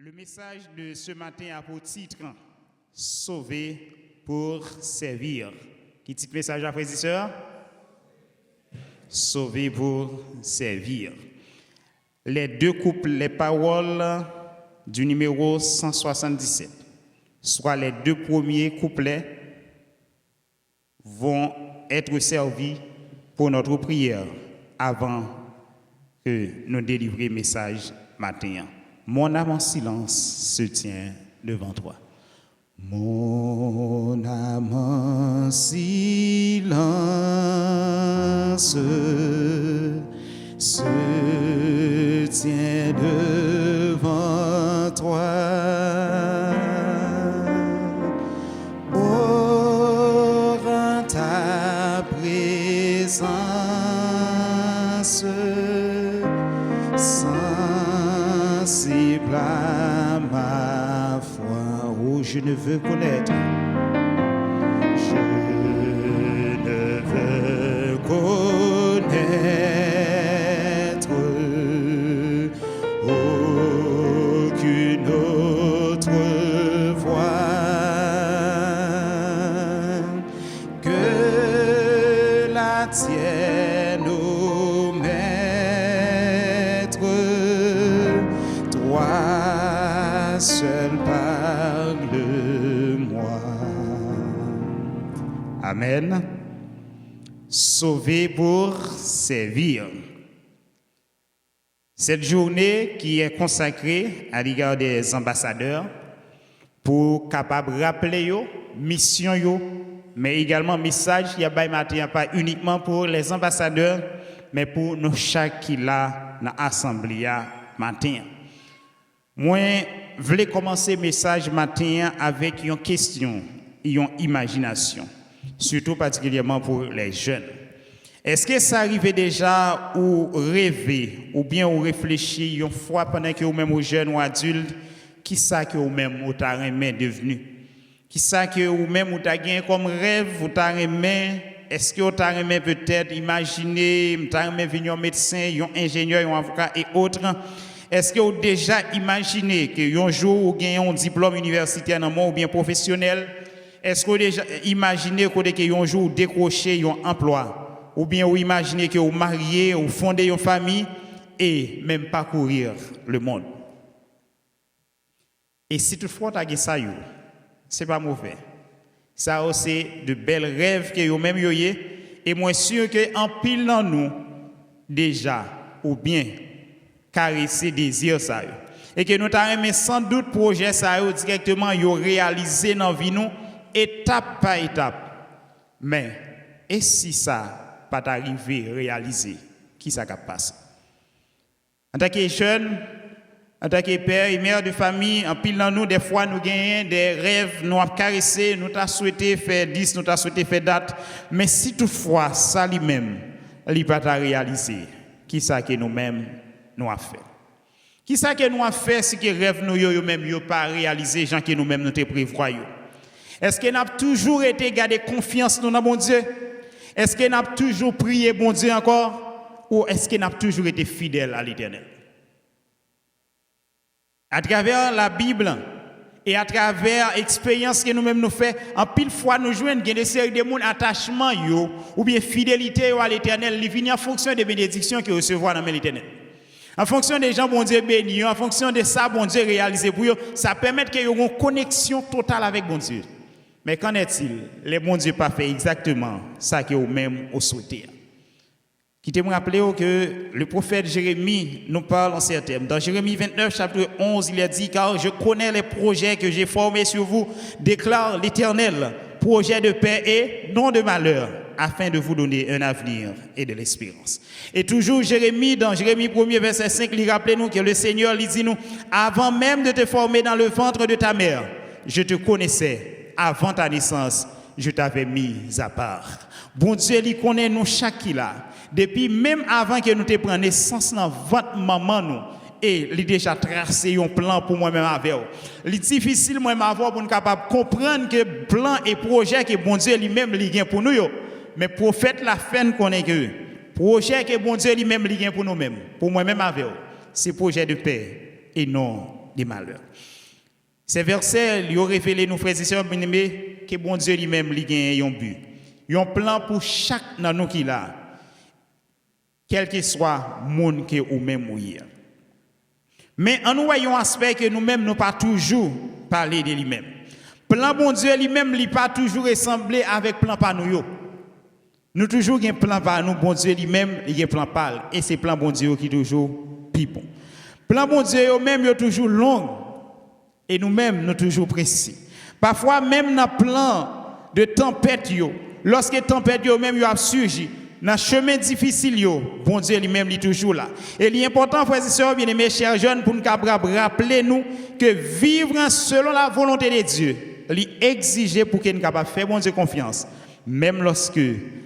Le message de ce matin a pour titre « Sauver pour servir ». Qui titre message à frères et sœurs? Sauver pour servir. Les deux couples, les paroles du numéro 177, soit les deux premiers couplets, vont être servis pour notre prière avant que nous délivrions le message matin. Mon âme en silence se tient devant toi. Mon âme en silence se tient devant toi. Oh, rends ta présence sensible à ma foi. Oh, je ne veux connaître. Je ne veux connaître aucune autre voie que la tienne, ô Maître. Toi seul parle-moi. Amen. Sauver pour servir. Cette journée qui est consacrée à l'égard des ambassadeurs pour capable rappeler yo mission yo, mais également message qui a bail matin pas uniquement pour les ambassadeurs, mais pour nous chaque qui là dans l'assemblée matin. Moi, je voulais commencer le message matin avec une question et une imagination, surtout particulièrement pour les jeunes. Est-ce que ça arrive déjà ou rêver ou bien ou réfléchir une fois pendant que vous-même aux jeunes ou adultes, qui ça que vous-même vous avez devenu? Qui ça que vous-même vous avez gagné comme rêve, vous avez aimé? Est-ce que vous avez peut-être imaginer, vous avez venir un médecin, un ingénieur, un avocat et autres? Est-ce que vous avez déjà imaginé que un jour vous gagnez un diplôme universitaire ou bien professionnel? Est-ce que vous avez déjà imaginé que un jour vous décrochez un emploi? Ou bien vous imaginez que vous mariez, vous fondez une famille et même parcourir le monde? Et si toutefois vous avez ça, ce n'est pas mauvais. Ça c'est de belles rêves que vous même yoyez. Et moi sûr que en pile dans nous déjà ou bien caresser désir ça. Et que nous avons sans doute projet ça directement réalisé dans la vie nous étape par étape. Mais et si ça pas arrivé réaliser, qui ça va passer? En tant que jeune, en tant que père et mère de famille, en pile dans nous, des fois, nous gagnons des rêves, nous avons caressé, nous avons souhaité faire 10, nous avons souhaité faire date. Mais si toutefois, ça lui-même, il n'a pas réalisé, qui ça que nous-mêmes, nous avons fait? Qui ça que nous avons fait si que rêve nous, nous-mêmes, nous pas réalisé, gens que nous-mêmes, nous te prévoyons? Est-ce que nous avons toujours été gardé confiance dans mon Dieu? Est-ce que nous avons toujours prié bon Dieu encore? Ou est-ce que nous avons toujours été fidèles à l'Éternel? À travers la Bible et à travers l'expérience que nous-mêmes nous faisons, en pile fois nous jouons des séries de monde attachement ou bien fidélité à l'Éternel, il vient en fonction des bénédictions que recevoir dans l'Éternel. En fonction des gens bon Dieu bénis, en fonction de ça bon Dieu réalisé pour eux, ça permet qu'il y ait une connexion totale avec bon Dieu. Mais qu'en est-il? Les bon Dieu pas fait exactement ça que vous-même vous souhaitez. Quittez-moi rappeler que le prophète Jérémie nous parle en ces termes. Dans Jérémie 29, chapitre 11, il a dit « Car je connais les projets que j'ai formés sur vous, déclare l'Éternel, projet de paix et non de malheur, afin de vous donner un avenir et de l'espérance. » Et toujours Jérémie, dans Jérémie 1er, verset 5, il rappelle nous que le Seigneur lui dit nous « Avant même de te former dans le ventre de ta mère, je te connaissais. Avant ta naissance, je t'avais mis à part. » Bon Dieu, il connaît nous chaque là. Depuis même avant que nous te prenions naissance dans votre maman nous, et il a déjà tracé un plan pour moi-même avec vous. Il est difficile moi-même avoir pour nous capable comprendre que plan et projet que bon Dieu lui-même il a pour nous. Mais prophète la fin connaît que projet que bon Dieu lui-même il a pour nous-mêmes, pour moi-même avec vous. C'est projet de paix et non des malheurs. Ces versets lui ont révélé, nos frères et sœurs bien-aimés, que bon Dieu lui-même lui gagne un but. Il y a un plan pour chaque dans nous qui là, quel que soit le monde que ou même ou hier. Mais en nous voyons un aspect que nous-mêmes nous pas toujours parler de lui-même. Plan bon Dieu lui-même lui pas toujours ressemblé avec plan par nous. Nous toujours un plan par nous, bon Dieu lui-même, il y a un plan par et c'est plan bon Dieu qui toujours plus bon. Plan bon Dieu même est toujours long et nous-mêmes nous toujours précis. Parfois même dans plan de tempête lorsque tempête même a surgi dans chemin difficile bon Dieu lui-même est toujours là. Et l'important frères et sœurs bien-aimés chers jeunes pour nous rappeler nous que vivre selon la volonté de Dieu, lui exiger pour qu'il nous capable faire bon Dieu confiance même lorsque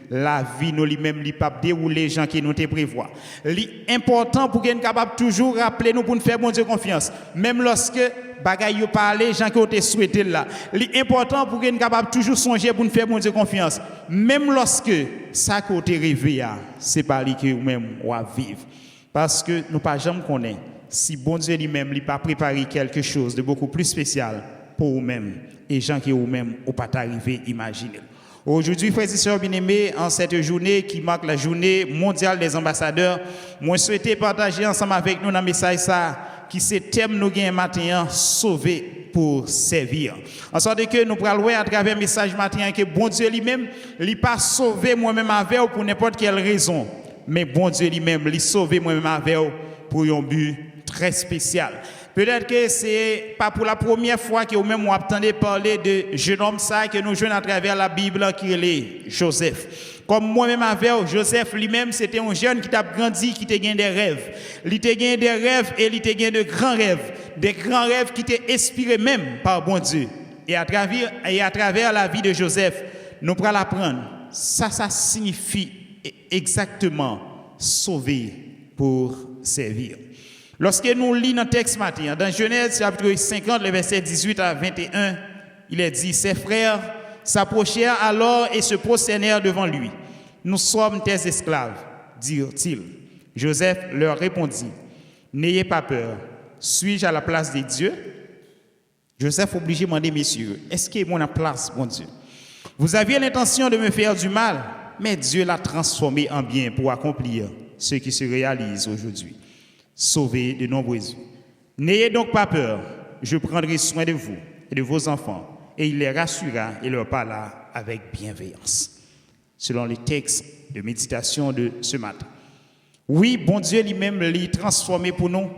la vie nous lui-même li pas dérouler gens qui nous te prévoit. L'important pour qu'il capable toujours rappeler nous pour nous faire bon Dieu confiance même lorsque bagaille yo parler gens qui ont te souhaité là. L'important pour qu'il capable toujours songer pour nous faire bon Dieu confiance même lorsque ça qu'on te rêvé c'est pas lui que même on va vivre parce que nous pas jamais connaît si bon Dieu lui-même lui pas préparé quelque chose de beaucoup plus spécial pour vous-même et gens qui vous-même ou pas arriver imaginer. Aujourd'hui, frères et sœurs bien-aimés, en cette journée qui marque la journée mondiale des ambassadeurs, moi souhaite partager ensemble avec nous dans le message ça, qui c'est thème nous gain matin, sauver pour servir. En sorte que nous pourrons voir à travers le message matin que bon Dieu lui-même, il pas sauvé moi-même avec vous pour n'importe quelle raison, mais bon Dieu lui-même, il sauvé moi-même avec vous pour un but très spécial. Peut-être que c'est pas pour la première fois que vous-même vous entendez parler de jeune homme ça que nous jouons à travers la Bible qui est Joseph. Comme moi-même avec Joseph lui-même, c'était un jeune qui a grandi, qui a gagné des rêves. Il a gagné des rêves et il a gagné de grands rêves. Des grands rêves qui étaient inspirés même par bon Dieu. Et à travers la vie de Joseph, nous pourrons l'apprendre. Ça signifie exactement sauver pour servir. Lorsque nous lisons dans le texte matin, dans Genèse chapitre 50, le verset 18 à 21, il est dit, ses frères s'approchèrent alors et se prosternèrent devant lui. Nous sommes tes esclaves, dirent-ils. Joseph leur répondit, n'ayez pas peur, suis-je à la place des dieux? Joseph obligé de demander, messieurs, est-ce qu'il est mon place, mon Dieu? Vous aviez l'intention de me faire du mal, mais Dieu l'a transformé en bien pour accomplir ce qui se réalise aujourd'hui. Sauver de nombreuses vies. N'ayez donc pas peur, je prendrai soin de vous et de vos enfants. Et il les rassura et leur parla avec bienveillance. Selon les textes de méditation de ce matin. Oui, bon Dieu lui-même l'a transformé pour nous.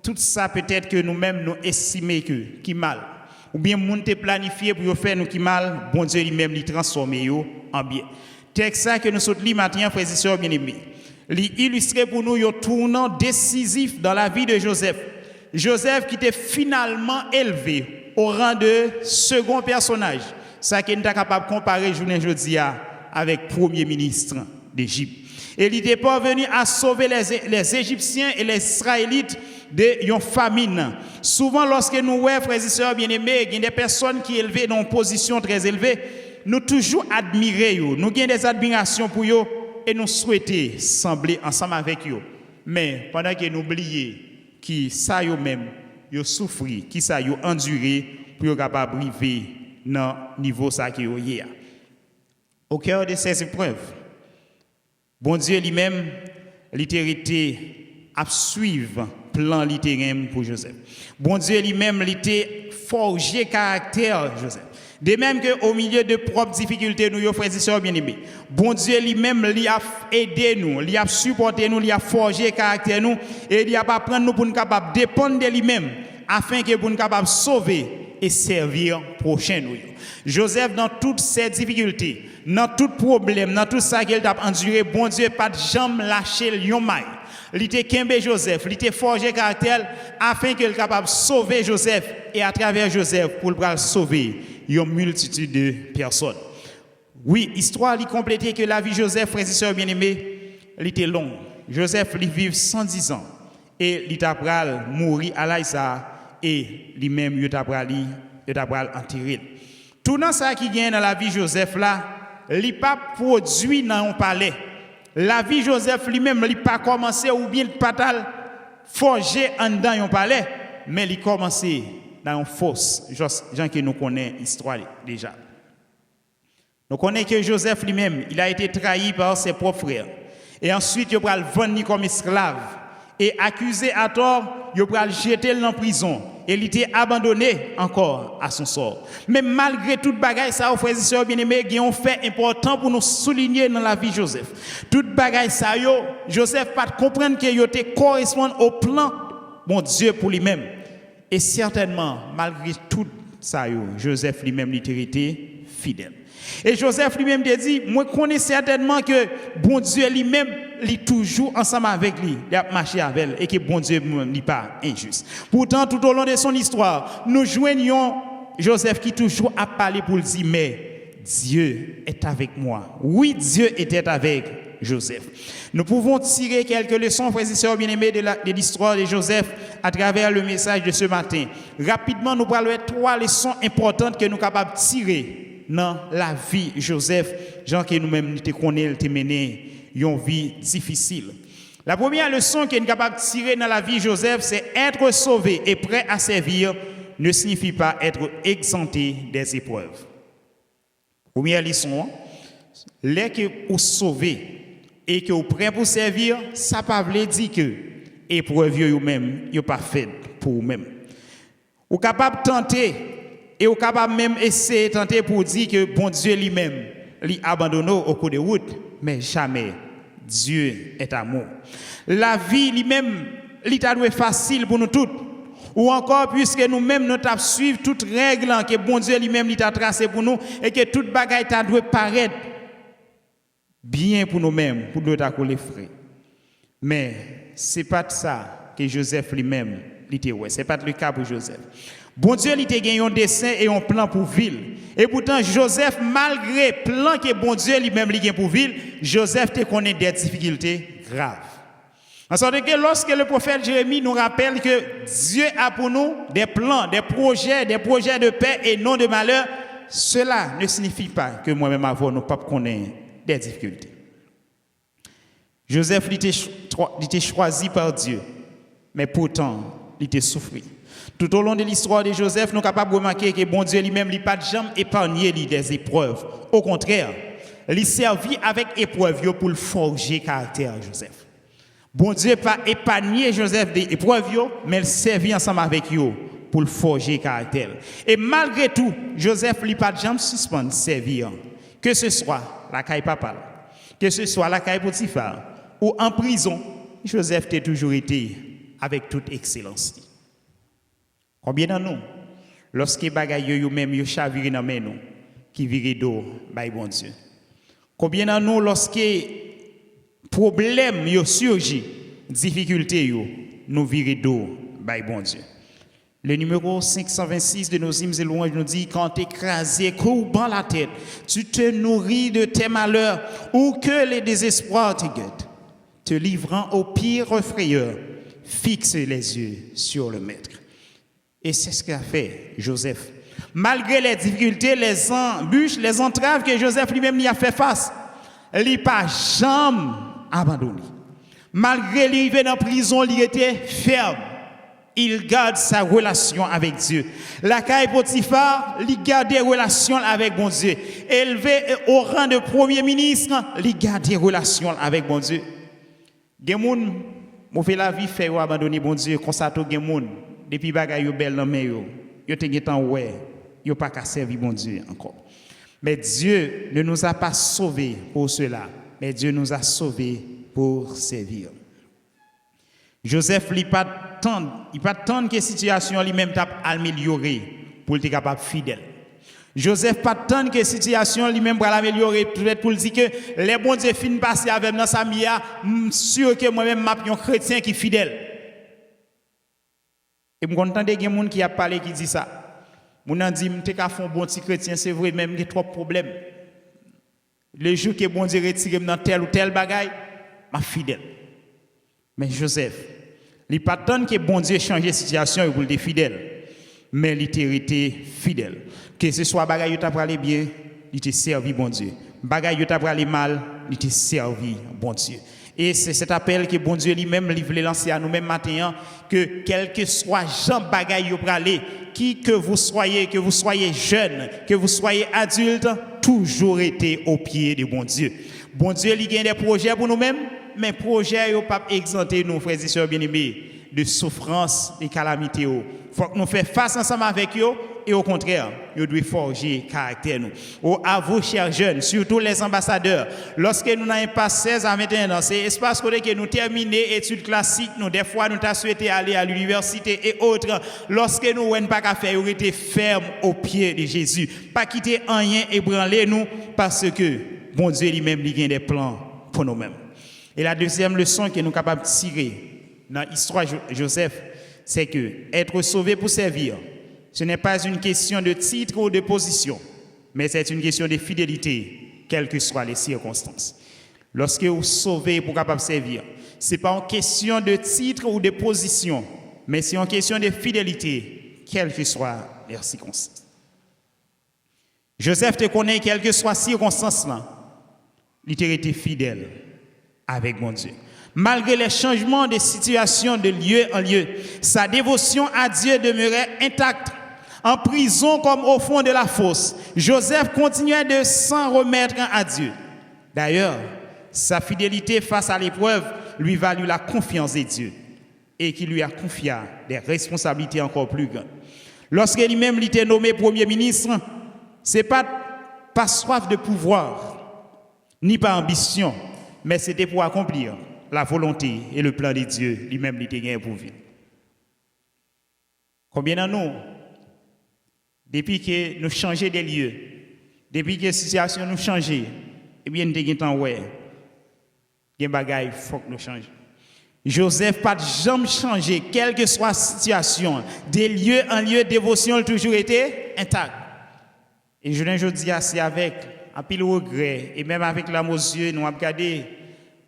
Tout ça peut-être que nous-mêmes nous estimons que qui mal. Ou bien nous te planifié pour faire nous qui mal, bon Dieu lui-même l'a transformé en bien. Texte ça que nous sommes li matin, frères et sœurs bien-aimés. Illustrer pour nous un tournant décisif dans la vie de Joseph. Joseph qui était finalement élevé au rang de second personnage. Ça qui n'est pas capable de comparer aujourd'hui avec premier ministre d'Égypte. Et il était parvenu à sauver les Égyptiens et les Israélites de famine. Souvent lorsque nous voyons, frères et sœurs bien-aimés, il y a des personnes qui sont élevées dans une position très élevée, nous toujours admirer, nous avons des admirations pour eux. Et nous souhaitons sembler ensemble avec eux. Mais pendant que nous oublions qui ça eux-mêmes, ils souffrent, qui ça ils enduré pour être capable de vivre dans le niveau ça qui est. Au cœur de ces épreuves, bon Dieu lui-même, littéralement, à suivre plan littéraire pour Joseph. Bon Dieu lui-même, était forgé caractère Joseph. De même qu'au milieu de propres difficultés, nous, frères et sœurs bien-aimés, bon Dieu lui-même, lui a aidé nous, lui a supporté nous, lui a forgé caractère nous, et il a pas prendre nous pour nous capables dépendre de lui-même, afin que pour nous capables sauver et servir prochain nous. Joseph, dans toutes ces difficultés, dans tout problème, dans tout ça qu'il a enduré, bon Dieu, pas de jamais lâcher le maille. Il était Kembe Joseph, il était forgé caractère, afin qu'il soit capable de sauver Joseph, et à travers Joseph, pour le sauver une multitude de personnes. Oui, histoire lui compléter que la vie de Joseph, frères et sœurs bien-aimés, elle était longue. Joseph lui vit 110 ans et il t'a mourir à l'Aïssa et lui-même il t'a enterré. Tout dans ça qui gagne dans la vie de Joseph là, il pas produit dans un palais. La vie de Joseph lui-même il pas commencé ou bien pas forgé en dans un palais, mais il commençait dans une fosse, gens qui nous connaissent l'histoire déjà. Nous connaissons que Joseph lui-même, il a été trahi par ses propres frères. Et ensuite, il va le vendre comme esclave. Et accusé à tort, il va le jeter en prison. Et il était abandonné encore à son sort. Mais malgré toute bagaille, ça, frères et sœurs bien-aimés, il y a un fait important pour nous souligner dans la vie de Joseph. Toute bagaille, ça, Joseph pas comprendre que correspond au plan, mon Dieu, pour lui-même. Et certainement, malgré tout ça, Joseph lui-même était fidèle. Et Joseph lui-même dit, moi je connais certainement que bon Dieu lui-même est toujours ensemble avec lui, il a marché avec elle, et que bon Dieu n'est pas injuste. Pourtant, tout au long de son histoire, nous joignons Joseph qui toujours a parlé pour dire, mais Dieu est avec moi. Oui, Dieu était avec Joseph. Nous pouvons tirer quelques leçons, frères et sœurs bien-aimés, de l'histoire de Joseph à travers le message de ce matin. Rapidement, nous parlons de 3 leçons importantes que nous sommes capables de tirer dans la vie de Joseph, gens que nous-mêmes nous connaissons, nous mené une vie difficile. La première leçon que nous sommes capables de tirer dans la vie de Joseph, c'est être sauvé et prêt à servir ne signifie pas être exempté des épreuves. Première leçon, les que vous sauvez et que vous prêt pour servir, ça ne veut pas dire que l'épreuve vous-même n'est pas faite pour vous-même. Vous êtes capable de tenter et vous êtes capable même essayer de tenter pour dire que bon Dieu lui-même l'abandonne au cours de route, mais jamais Dieu est amour. La vie lui-même, est facile pour nous toutes. Ou encore, puisque nous-mêmes, nous devons suivre toutes règles que bon Dieu lui-même a tracées pour nous et que toute bagaille doit paraître bien pour nous-mêmes, pour nous les frais. Mais ce n'est pas ça que Joseph lui-même était. Ce n'est pas le cas pour Joseph. Bon Dieu lui a gagné un dessein et un plan pour ville. Et pourtant, Joseph, malgré le plan que bon Dieu lui-même a gagné pour ville, Joseph te connaît des difficultés graves. En sorte que lorsque le prophète Jérémie nous rappelle que Dieu a pour nous des plans, des projets de paix et non de malheur, cela ne signifie pas que moi-même avant nous pas connaître des difficultés. Joseph il était choisi par Dieu, mais pourtant il était souffert. Tout au long de l'histoire de Joseph, nous sommes capables de remarquer que bon Dieu lui-même n'a pas jamais épargné des épreuves. Au contraire, il servit avec épreuves pour le forger caractère Joseph. Bon Dieu n'a pas épargné Joseph des épreuves, mais il servit ensemble avec eux pour le forger caractère. Et malgré tout, Joseph n'a pas jamais suspendu servir. Que ce soit la caille papa, que ce soit la caille Potiphar ou en prison, Joseph a toujours été avec toute excellence. Combien de nous, lorsque bagaille yo même yo chavire dans main nous, qui vire d'eau, by bon Dieu. Combien de nous, lorsque problème yo surgit, difficulté yo, nous vire d'eau, by bon Dieu. Le numéro 526 de nos hymnes et louanges nous dit, quand écrasé, courbant la tête, tu te nourris de tes malheurs, ou que les désespoirs te guettent, te livrant au pire frayeur, fixe les yeux sur le Maître. Et c'est ce qu'a fait Joseph. Malgré les difficultés, les embûches, les entraves que Joseph lui-même y a fait face, il n'a pas jamais abandonné. Malgré l'arrivée dans la prison, il était ferme. Il garde sa relation avec Dieu. La caille Potiphar, il garde des relations avec bon Dieu. Élevé au rang de premier ministre, il garde des relations avec bon Dieu. Des gens qui fait la vie, fait abandonner bon Dieu, constate des gens. Depuis bagay yo bel nan men yo te getan ouais, yo pas ka servir bon Dieu encore. Mais Dieu ne nous a pas sauvés pour cela, mais Dieu nous a sauvés pour servir. Joseph il pas tant que situation lui-même t'a amélioré pour être capable fidèle. Joseph pas tant que situation lui-même pour l'améliorer peut-être pour dire que les bons Dieu fin passer avec dans sa mia, sûr que moi-même m'a un chrétien qui fidèle. Et je suis content de gens qui a parlé qui dit ça. Mon a dit que je suis un bon petit chrétien, c'est vrai, même qu'il y a trop de problèmes. Le jour que bon Dieu retire dans tel ou tel bagaille, je suis fidèle. Mais Joseph, il n'est pas tant que bon Dieu change la situation pour être fidèle, mais il était fidèle. Que ce soit bagaille qui t'a parlé bien, il t'a servi bon Dieu. Bagaille qui t'a parlé mal, il t'a servi bon Dieu. Et c'est cet appel que bon Dieu lui-même voulait lancer à nous-mêmes matin, que quel que soit Jean Bagaille yo pralé, qui que vous soyez jeune, que vous soyez adulte, toujours été au pied de bon Dieu. Bon Dieu, il y a des projets pour nous-mêmes, mais projets ne pas exempter nous, frères et sœurs bien-aimés, de souffrance et calamité. Il faut que nous fassions face ensemble avec eux. Et au contraire, nous devons forger caractère nous. À vous, chers jeunes, surtout les ambassadeurs, lorsque nous n'avons pas 16 à 21 ans, c'est espace que nous terminons études classiques, nous, des fois, nous avons souhaité aller à l'université et autres. Lorsque nous n'avons pas qu'à faire, nous été fermes au pied de Jésus. Pas quitter rien et branler nous, parce que bon Dieu lui-même, il a des plans pour nous-mêmes. Et la deuxième leçon que nous sommes capables de tirer dans l'histoire de Joseph, c'est que être sauvé pour servir, ce n'est pas une question de titre ou de position, mais c'est une question de fidélité, quelles que soient les circonstances. Lorsque vous sauvez pour capable servir, ce n'est pas une question de titre ou de position, mais c'est une question de fidélité, quelles que soient les circonstances. Joseph te connaît, quelles que soient les circonstances, il a été fidèle avec mon Dieu. Malgré les changements de situation de lieu en lieu, sa dévotion à Dieu demeurait intacte. En prison comme au fond de la fosse, Joseph continuait de s'en remettre à Dieu. D'ailleurs, sa fidélité face à l'épreuve lui valut la confiance de Dieu et qui lui a confié des responsabilités encore plus grandes. Lorsque lui-même était nommé Premier ministre, ce n'est pas par soif de pouvoir, ni par ambition, mais c'était pour accomplir la volonté et le plan de Dieu, lui-même il était gagné pour vivre. Combien d'entre nous, depuis que nous changeons des lieux, depuis que la situation nous change, eh bien, nous avons temps, ouais, il y a des bagailles, il faut que nous changions. Joseph n'a pas jamais changé, quelle que soit la situation, des lieux en lieu, dévotion a toujours été intacte. Et je dis, c'est avec un pile regret, et même avec l'amour aux yeux, nous avons regardé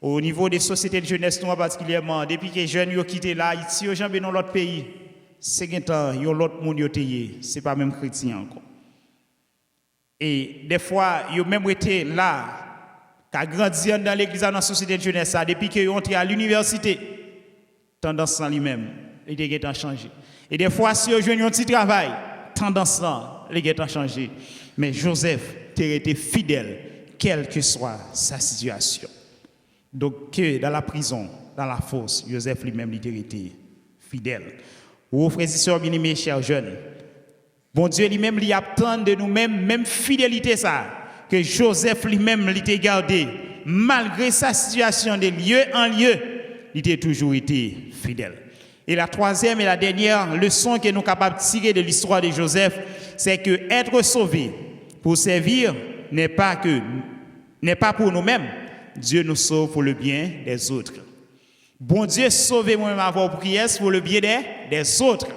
au niveau des sociétés de jeunesse, nous particulièrement, depuis que les jeunes ont quitté là, Haïti, ils ont dans l'autre pays. C'est que il y a l'autre monde qui c'est pas même chrétien encore. Et des fois, ils ont même été là, qui a grandi dans l'église, dans la société de jeunesse, depuis qu'ils ont entré à l'université, tendance en lui-même, les gens ont changé. Et des fois, si ils ont un petit travail, tendance les gens ont changé. Mais Joseph a été fidèle, quelle que soit sa situation. Donc, que dans la prison, dans la fosse, Joseph lui-même a été fidèle. Aux frères et sœurs bien-aimés, chers jeunes, bon Dieu lui-même lui attend de nous-mêmes, même fidélité ça, que Joseph lui-même l'était gardé, malgré sa situation de lieu en lieu, il a toujours été fidèle. Et la troisième et la dernière leçon que nous sommes capables de tirer de l'histoire de Joseph, c'est que être sauvé pour servir n'est pas pour nous-mêmes. Dieu nous sauve pour le bien des autres. Bon Dieu, sauvez-moi même avant pour prier pour le bien des autres.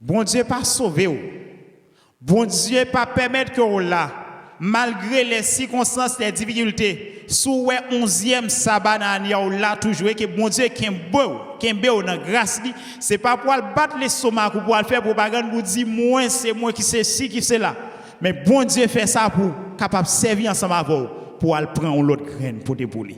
Bon Dieu, pas sauver. Bon Dieu, pas permettre que vous là, malgré les circonstances, les difficultés, sous le 11e sabbat dans là toujours que bon Dieu qui est beau dans grâce li, c'est pas pour battre les stomac ou pour faire propagande pour dire moi c'est moi qui c'est ci qui c'est là. Mais bon Dieu fait ça pour capable servir ensemble avec vous pour aller prendre l'autre graine pour débouler.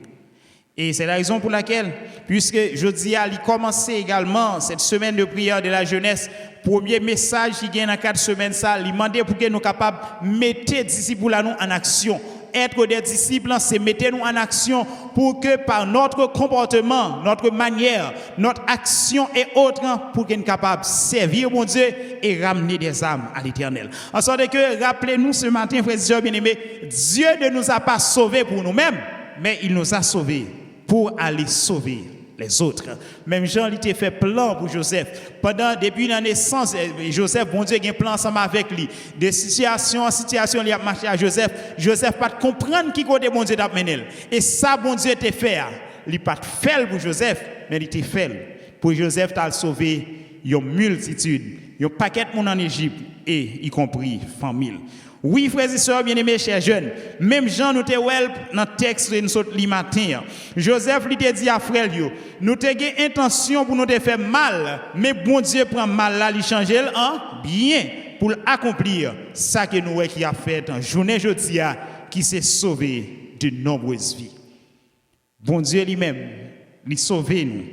Et c'est la raison pour laquelle, puisque jeudi a commencé également cette semaine de prière de la jeunesse, premier message qui vient dans 4 semaines, ça, il demandait pour que nous soyons capables de mettre les disciples nous en action. Être des disciples, c'est mettre nous en action pour que par notre comportement, notre manière, notre action et autres, pour que nous soyons capables de servir mon Dieu et ramener des âmes à l'éternel. En sorte que, rappelez-nous ce matin, frères et sœurs bien-aimés, Dieu ne nous a pas sauvés pour nous-mêmes, mais il nous a sauvés pour aller sauver les autres. Même Jean, il a fait plan pour Joseph. Depuis la naissance, Joseph, bon Dieu, il a un plan ensemble avec lui. De situation en situation, il a marché à Joseph. Joseph pas comprendre qui côté bon Dieu t'a mené. Et ça, bon Dieu t'a fait. Il pas fait pour Joseph, mais il t'a fait. Pour Joseph, t'a sauvé une multitude, un paquet de monde en Égypte, et y compris famille. Oui, frères et sœurs, bien-aimés, chers jeunes, même Jean nous te wel dans le texte de nous matin. Joseph lui te dit à frère, nous te gagné intention pour nous te faire mal, mais bon Dieu prend mal là, il change en bien pour accomplir ça que nous qui a fait en journée jeudi qui s'est sauvé de nombreuses vies. Bon Dieu lui-même, il sauve nous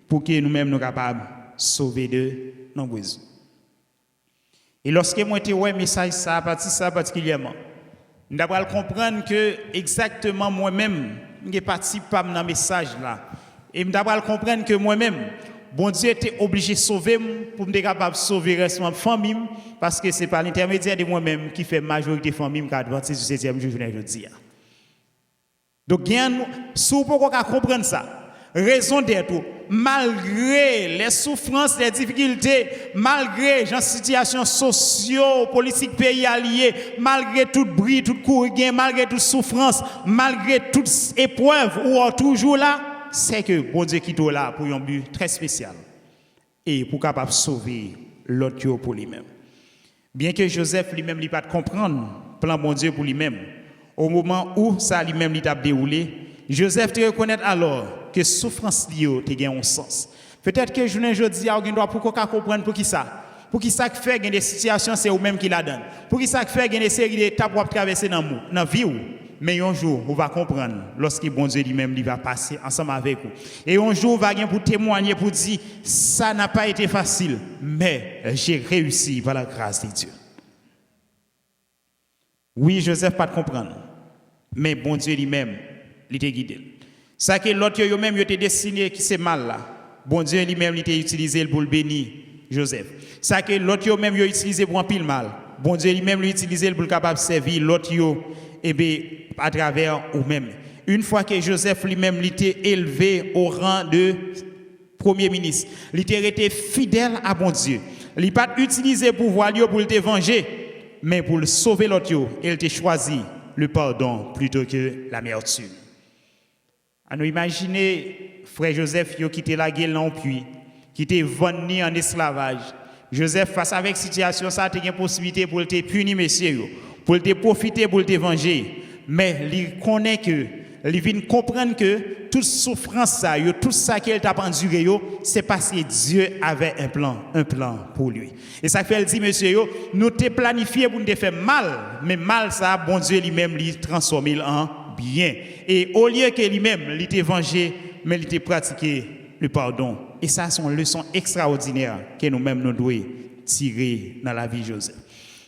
pour que nous-mêmes nous capables de sauver de nombreuses. Et lorsque moi j'ai ouais message ça particulièrement, nous devons comprendre que exactement moi-même je participe dans le message là. Et nous devons comprendre que moi-même bon Dieu était obligé de sauver pour me capable de sauver le reste de ma famille parce que c'est par l'intermédiaire de moi-même qui fait majorité de famille qui adventiste du 7e jour aujourd'hui. Donc si vous pouvez comprendre ça, raison d'être malgré les souffrances, les difficultés, malgré les situations socio-politiques pays alliés, malgré tout bruit, tout courrier, malgré toute souffrance, malgré toute épreuve ou toujours là, c'est que bon Dieu qui est là pour un but très spécial et pour capable sauver l'autre pour lui-même. Bien que Joseph lui-même ne pas comprendre le plan bon Dieu pour lui-même, au moment où ça lui-même l'a déroulé, Joseph te reconnaît alors que souffrance liée a un sens. Peut-être que je ne dis pas pourquoi comprendre pour qui ça. Pour qui ça fait des situations c'est vous-même qui la donne. Pour qui ça fait des séries d'étapes pour traverser dans la vie. Mais un jour, on va comprendre lorsque bon Dieu lui-même va passer ensemble avec vous. Et un jour, on va pour témoigner, pour dire, ça n'a pas été facile, mais j'ai réussi par la grâce de Dieu. Oui, Joseph pas de comprendre, mais bon Dieu lui-même, il t'a guidé. Ça que l'autre lui-même, il était destiné qui c'est mal là. Bon Dieu lui-même, il t'a utilisé pour le bénir Joseph. Ça que l'autre lui-même, il a utilisé pour un pile mal. Bon Dieu lui-même, il a utilisé pour capable servir l'autre et bien à travers vous-même. Une fois que Joseph lui-même était élevé au rang de premier ministre, il était resté fidèle à bon Dieu. Il n'a pas utilisé pouvoir pour le venger, mais pour le sauver l'autre, il a choisi le pardon plutôt que l'amertume. À nous imaginer, frère Joseph, qui a quitté la guerre en puits, qui était vendu en esclavage. Joseph, face avec cette situation, ça a une possibilité pour te punir, messieurs, pour te profiter, pour te venger. Mais il connaît que, il vient comprendre que toute souffrance, tout ça qu'il a enduré, c'est parce que Dieu avait un plan pour lui. Et ça fait, il dit, monsieur, nous t'ai planifié pour nous faire mal, mais mal, ça, bon Dieu lui-même, lui transforme en bien. Et au lieu que lui-même, il t'ait vengé, mais il t'ait pratiqué le pardon. Et ça, c'est une leçon extraordinaire que nous-mêmes nous devons tirer dans la vie de Joseph.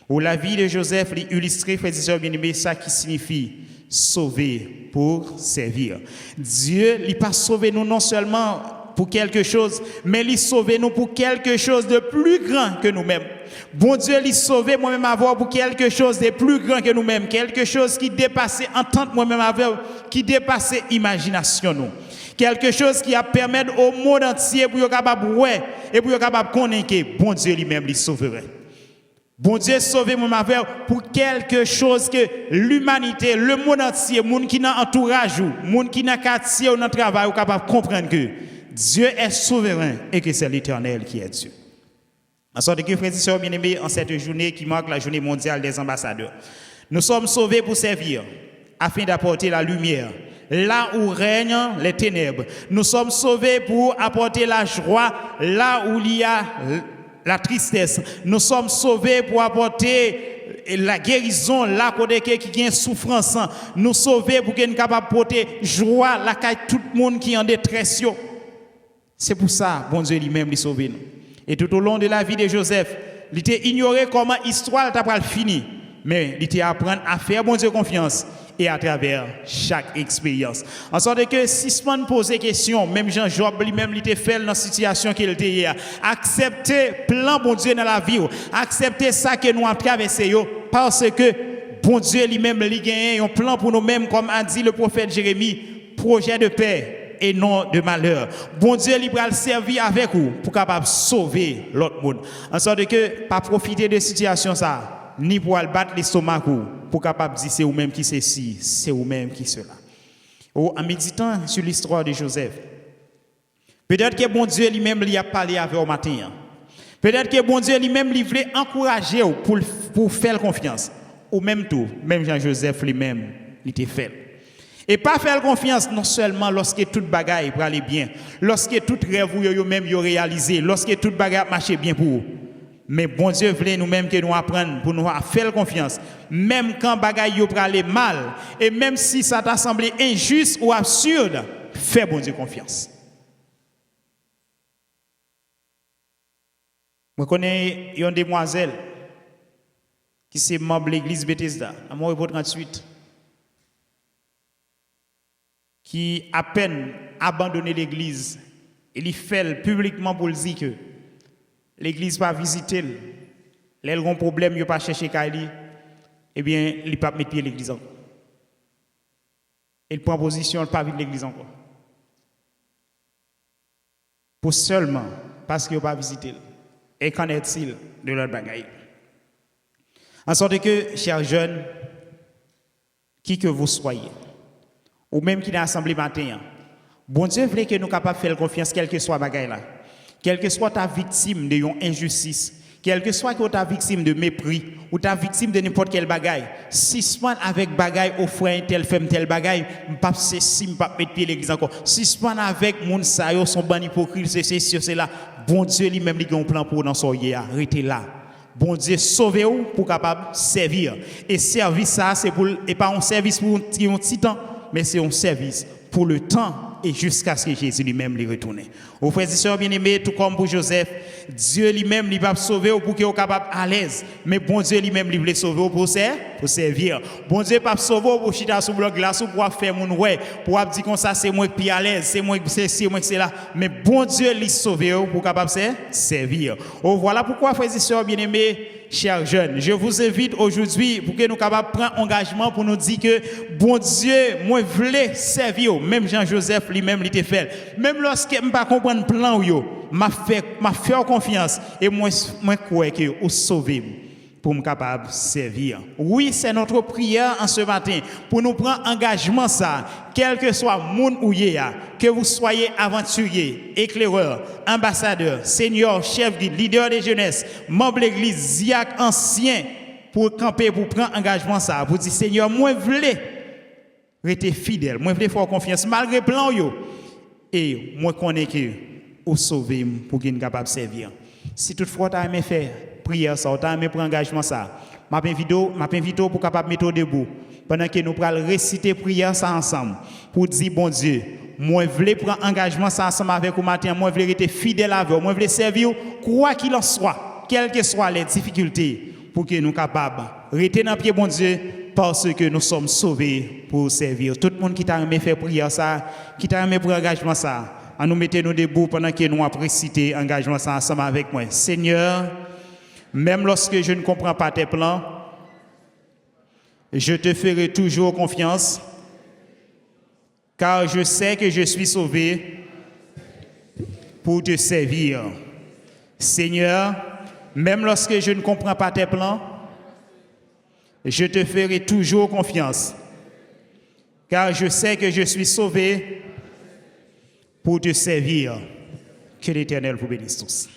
Ou la vie de Joseph, il illustre, frères et sœurs bien-aimés, ça qui signifie sauver pour servir. Dieu, il pas sauvé nous non seulement pour quelque chose, mais il sauve nous pour quelque chose de plus grand que nous-mêmes. Bon Dieu, il sauve moi-même avoir pour quelque chose de plus grand que nous-mêmes, quelque chose qui dépassait entente moi-même avec, qui dépassait imagination nous. Quelque chose qui a permis au monde entier pour être capable de et pour être capable de connaître que bon Dieu lui-même lui sauverait. Bon Dieu sauve moi pour quelque chose que l'humanité, le monde entier, le monde qui n'a entourage, le monde qui n'a quartier ou dans travail, est capable de comprendre que Dieu est souverain et que c'est l'Éternel qui est Dieu. En sorte que, frères et sœurs bien-aimés, en cette journée qui marque la journée mondiale des ambassadeurs, nous sommes sauvés pour servir, afin d'apporter la lumière là où règnent les ténèbres. Nous sommes sauvés pour apporter la joie là où il y a la tristesse. Nous sommes sauvés pour apporter la guérison là où il y a souffrance. Nous sauvés pour qu'il capable porter joie là où tout le monde qui est en détresse. C'est pour ça bon Dieu lui-même lui sauve nous. Et tout au long de la vie de Joseph, il était ignoré comment l'histoire t'a fini, mais il était apprendre à faire bon Dieu confiance et à travers chaque expérience. En sorte que si on pose des questions, même Jean-Job lui-même il était fait dans la situation qu'il était hier, accepter plan bon Dieu dans la vie, accepter ça que nous avons traversé parce que bon Dieu lui-même il gagne un plan pour nous-mêmes comme a dit le prophète Jérémie, projet de paix et non de malheur. Bon Dieu il va servir avec vous pour capable sauver l'autre monde. En sorte que pas profiter de situation ça ni pour battre l'estomac pour capable dire c'est vous-même qui c'est ci, c'est vous-même qui cela. En méditant sur l'histoire de Joseph, peut-être que bon Dieu lui-même lui a parlé avec au matin. Peut-être que bon Dieu lui-même lui voulait encourager pour faire confiance. Ou même tout, même Jean-Joseph lui-même, il était fait. Et pas faire confiance non seulement lorsque toute bagaille pour aller bien, lorsque tout rêve vous même réalisé, lorsque toute bagaille marche bien pour vous. Mais bon Dieu voulait nous-mêmes que nous apprenions pour nous faire confiance. Même quand bagaille pour aller mal, et même si ça t'a semblé injuste ou absurde, fais bon Dieu confiance. Je connais une demoiselle qui est membre de l'église Bethesda, à Montréal 38, qui à peine abandonné l'église, il fait publiquement pour dire que l'église pas visiter, les ont problème, il pas chercher Kali, eh bien, il pas mettre pied l'église encore. Il prend position, il pas vivre l'église encore. Pour seulement parce qu'il n'a pas visité. Et qu'en est-il de leur bagaille? En sorte que, chers jeunes, qui que vous soyez, ou même qui dans l'assemblée matin, bon Dieu voulait que nous soyons capables de faire confiance, quelle que soit la bagaille là. Quelle que soit ta victime d'une injustice, quelle que soit ta victime de mépris, ou ta victime de n'importe quelle bagaille, si ce moment avec bagaille, au frère tel femme tel bagaille, m'pas ceci, m'pas mettre pied l'église encore. Si ce moment avec moun sa yo son ban hypocrite, c'est là, bon Dieu lui-même il a un plan pour dans son yé, arrêtez là. Bon Dieu sauvez-vous pour capable servir. Et service ça c'est pour et pas un service pour un petit temps, mais c'est un service pour le temps et jusqu'à ce que Jésus lui-même lui retourne. Aux frères et sœurs bien-aimés, tout comme pour Joseph, Dieu lui-même lui va sauver pour qu'il soit capable à l'aise. Mais bon Dieu lui-même lui voulait sauver pour servir. Bon Dieu pas sauver pour chiter sur bloc glace ou pour faire mon ouais, pour dire comme ça c'est moi qui à l'aise, c'est moi c'est là. Mais bon Dieu lui sauver pour capable servir. Oh voilà pourquoi frères et sœurs bien-aimés, chers jeunes, je vous invite aujourd'hui pour que nous capables prendre engagement pour nous dire que bon Dieu, moi voulais servir. Même Jean-Joseph lui-même il était fait. Même lorsque je ne pas comprendre plan yo, m'a fait confiance et moi crois que vous sauver pour me capable servir. Oui, c'est notre prière en ce matin pour nous prendre engagement ça, quel que soit moun ou yéa, que vous soyez aventurier, éclaireur, ambassadeur, seigneur, chef guide, leader de jeunesse, membre de l'église, ziak ancien pour camper pour prendre engagement ça, pour dire Seigneur, moi voulais rester fidèle, moi voulais faire confiance malgré plan yo et moi connais que ou sauver pour qu'il soit capable de servir. Si toutefois tu as aimé faire prière ça, tu as aimé prendre engagement ça, m'invite pour capable mettre debout pendant que nous prenons réciter prière ça ensemble pour dire bon Dieu, moi voulais prendre engagement ça ensemble avec vous matin, moi voulais rester fidèle avec vous, moi voulais servir quoi qu'il en soit, quelles que soient les difficultés pour que nous capables rester dans pied bon Dieu parce que nous sommes sauvés pour servir. Tout le monde qui t'a aimé faire prière ça, qui t'a aimé prendre engagement ça, à nous mettre nous debout pendant que nous avons récité engagement ça ensemble avec moi. Seigneur, même lorsque je ne comprends pas tes plans, je te ferai toujours confiance, car je sais que je suis sauvé pour te servir. Seigneur, même lorsque je ne comprends pas tes plans, je te ferai toujours confiance, car je sais que je suis sauvé pour te servir. Que l'Éternel vous bénisse tous.